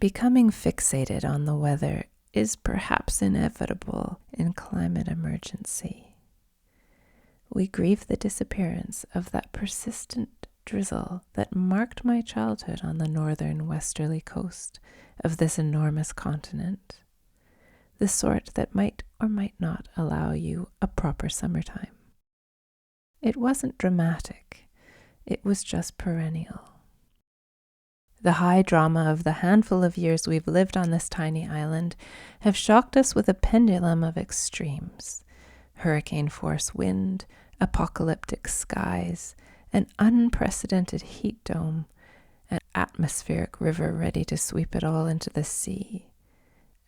Becoming fixated on the weather is perhaps inevitable in climate emergency. We grieve the disappearance of that persistent drizzle that marked my childhood on the northern westerly coast of this enormous continent, the sort that might or might not allow you a proper summertime. It wasn't dramatic, it was just perennial. The high drama of the handful of years we've lived on this tiny island have shocked us with a pendulum of extremes: hurricane-force wind, apocalyptic skies, an unprecedented heat dome, an atmospheric river ready to sweep it all into the sea.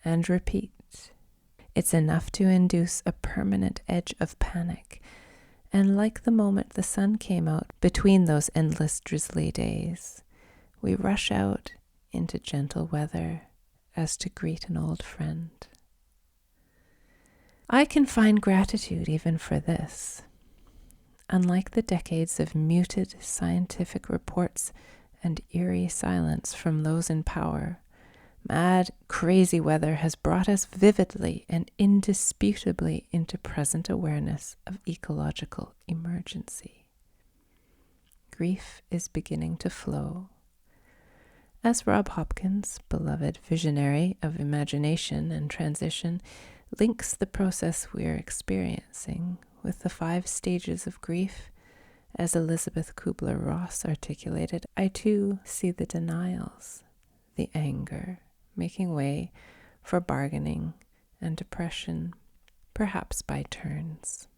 And repeat. It's enough to induce a permanent edge of panic, and like the moment the sun came out between those endless drizzly days, we rush out into gentle weather as to greet an old friend. I can find gratitude even for this. Unlike the decades of muted scientific reports and eerie silence from those in power, mad, crazy weather has brought us vividly and indisputably into present awareness of ecological emergency. Grief is beginning to flow. As Rob Hopkins, beloved visionary of imagination and transition, links the process we are experiencing with the 5 stages of grief, as Elizabeth Kubler-Ross articulated, I too see the denials, the anger, making way for bargaining and depression, perhaps by turns.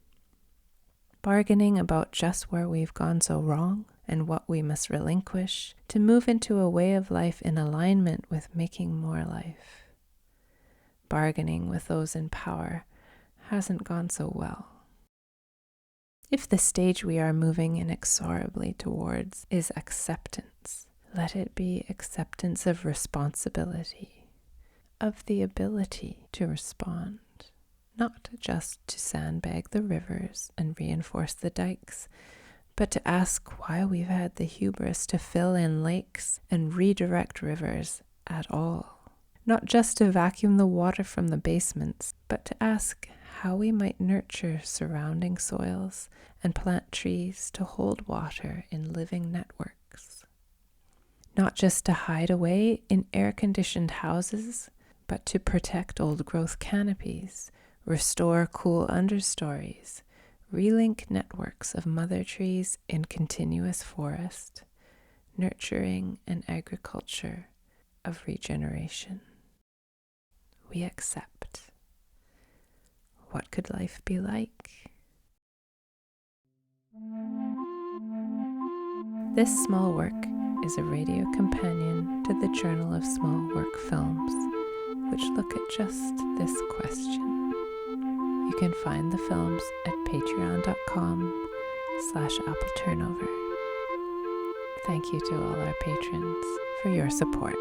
Bargaining about just where we've gone so wrong and what we must relinquish to move into a way of life in alignment with making more life. Bargaining with those in power hasn't gone so well. If the stage we are moving inexorably towards is acceptance, let it be acceptance of responsibility, of the ability to respond, not just to sandbag the rivers and reinforce the dikes, but to ask why we've had the hubris to fill in lakes and redirect rivers at all. Not just to vacuum the water from the basements, but to ask how we might nurture surrounding soils and plant trees to hold water in living networks. Not just to hide away in air-conditioned houses, but to protect old-growth canopies, restore cool understories, relink networks of mother trees in continuous forest, nurturing an agriculture of regeneration. We accept. What could life be like? This small work is a radio companion to the Journal of Small Work Films, which look at just this question. You can find the films at patreon.com/appleturnover. Thank you to all our patrons for your support.